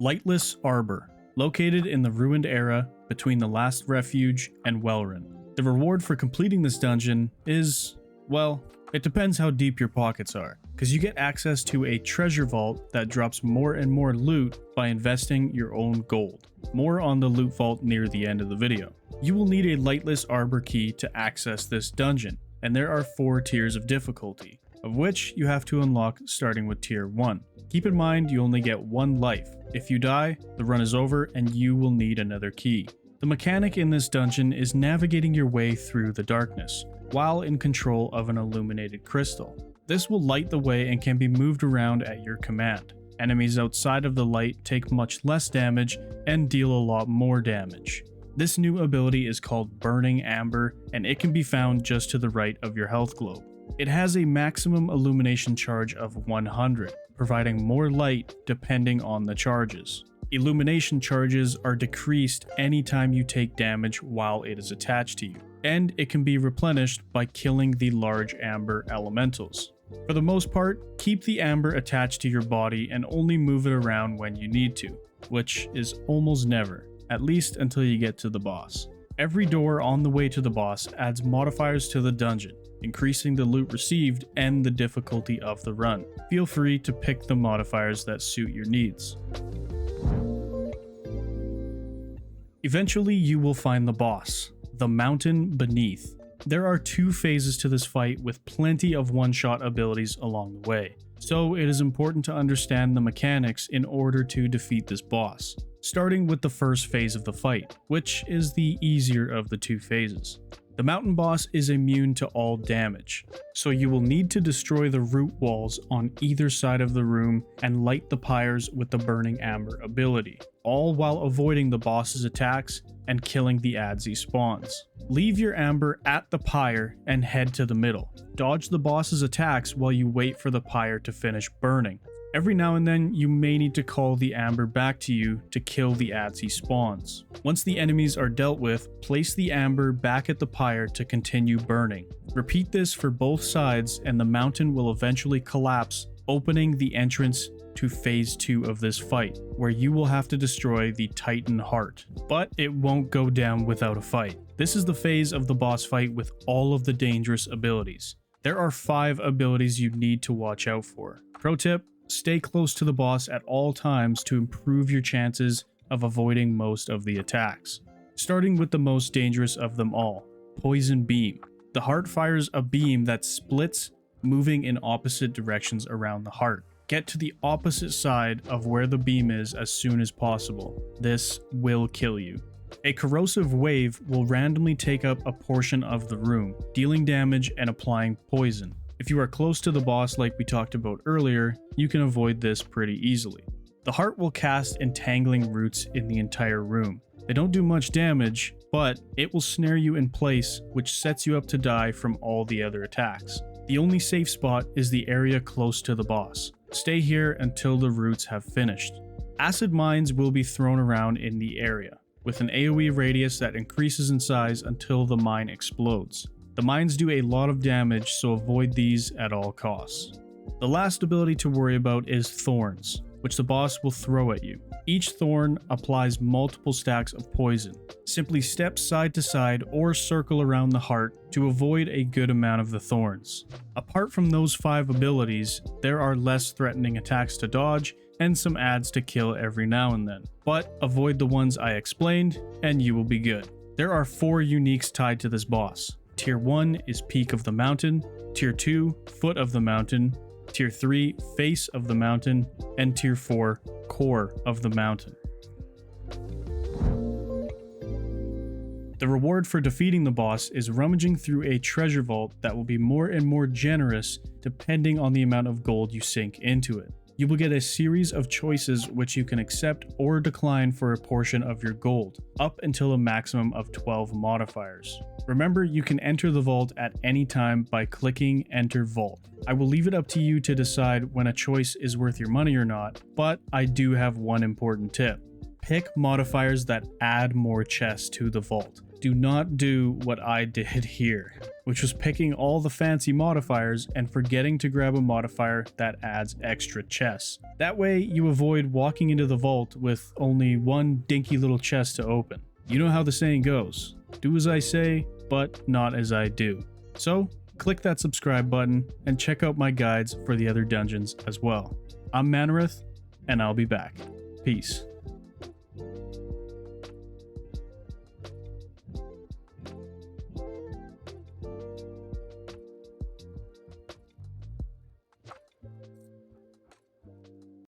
Lightless Arbor, located in the ruined era between the Last Refuge and Welrun. The reward for completing this dungeon is, well, it depends how deep your pockets are, because you get access to a treasure vault that drops more and more loot by investing your own gold. More on the loot vault near the end of the video. You will need a Lightless Arbor key to access this dungeon, and there are 4 tiers of difficulty, of which you have to unlock starting with tier 1. Keep in mind you only get 1 life. If you die, the run is over and you will need another key. The mechanic in this dungeon is navigating your way through the darkness, while in control of an illuminated crystal. This will light the way and can be moved around at your command. Enemies outside of the light take much less damage and deal a lot more damage. This new ability is called Burning Amber, and it can be found just to the right of your health globe. It has a maximum illumination charge of 100, providing more light depending on the charges. Illumination charges are decreased anytime you take damage while it is attached to you, and it can be replenished by killing the large amber elementals. For the most part, keep the amber attached to your body and only move it around when you need to, which is almost never, at least until you get to the boss. Every door on the way to the boss adds modifiers to the dungeon, increasing the loot received and the difficulty of the run. Feel free to pick the modifiers that suit your needs. Eventually you will find the boss, the Mountain Beneath. There are 2 phases to this fight with plenty of one-shot abilities along the way, so it is important to understand the mechanics in order to defeat this boss. Starting with the first phase of the fight, which is the easier of the 2 phases. The mountain boss is immune to all damage, so you will need to destroy the root walls on either side of the room and light the pyres with the Burning Amber ability, all while avoiding the boss's attacks and killing the ads he spawns. Leave your amber at the pyre and head to the middle. Dodge the boss's attacks while you wait for the pyre to finish burning. Every now and then, you may need to call the amber back to you to kill the ads he spawns. Once the enemies are dealt with, place the amber back at the pyre to continue burning. Repeat this for both sides and the mountain will eventually collapse, opening the entrance to phase 2 of this fight, where you will have to destroy the Titan Heart. But it won't go down without a fight. This is the phase of the boss fight with all of the dangerous abilities. There are 5 abilities you need to watch out for. Pro tip: stay close to the boss at all times to improve your chances of avoiding most of the attacks. Starting with the most dangerous of them all, Poison Beam. The heart fires a beam that splits, moving in opposite directions around the heart. Get to the opposite side of where the beam is as soon as possible. This will kill you. A corrosive wave will randomly take up a portion of the room, dealing damage and applying poison. If you are close to the boss like we talked about earlier, you can avoid this pretty easily. The heart will cast entangling roots in the entire room. They don't do much damage, but it will snare you in place, which sets you up to die from all the other attacks. The only safe spot is the area close to the boss. Stay here until the roots have finished. Acid mines will be thrown around in the area, with an AoE radius that increases in size until the mine explodes. The mines do a lot of damage, so avoid these at all costs. The last ability to worry about is Thorns, which the boss will throw at you. Each thorn applies multiple stacks of poison. Simply step side to side or circle around the heart to avoid a good amount of the thorns. Apart from those 5 abilities, there are less threatening attacks to dodge and some ads to kill every now and then. But avoid the ones I explained and you will be good. There are 4 uniques tied to this boss. Tier 1 is Peak of the Mountain, Tier 2, Foot of the Mountain, Tier 3, Face of the Mountain, and Tier 4, Core of the Mountain. The reward for defeating the boss is rummaging through a treasure vault that will be more and more generous depending on the amount of gold you sink into it. You will get a series of choices which you can accept or decline for a portion of your gold, up until a maximum of 12 modifiers. Remember, you can enter the vault at any time by clicking Enter Vault. I will leave it up to you to decide when a choice is worth your money or not, but I do have one important tip. pick modifiers that add more chests to the vault. Do not do what I did here, which was picking all the fancy modifiers and forgetting to grab a modifier that adds extra chests. That way you avoid walking into the vault with only one dinky little chest to open. You know how the saying goes, do as I say, but not as I do. So click that subscribe button and check out my guides for the other dungeons as well. I'm Manareth, and I'll be back. Peace.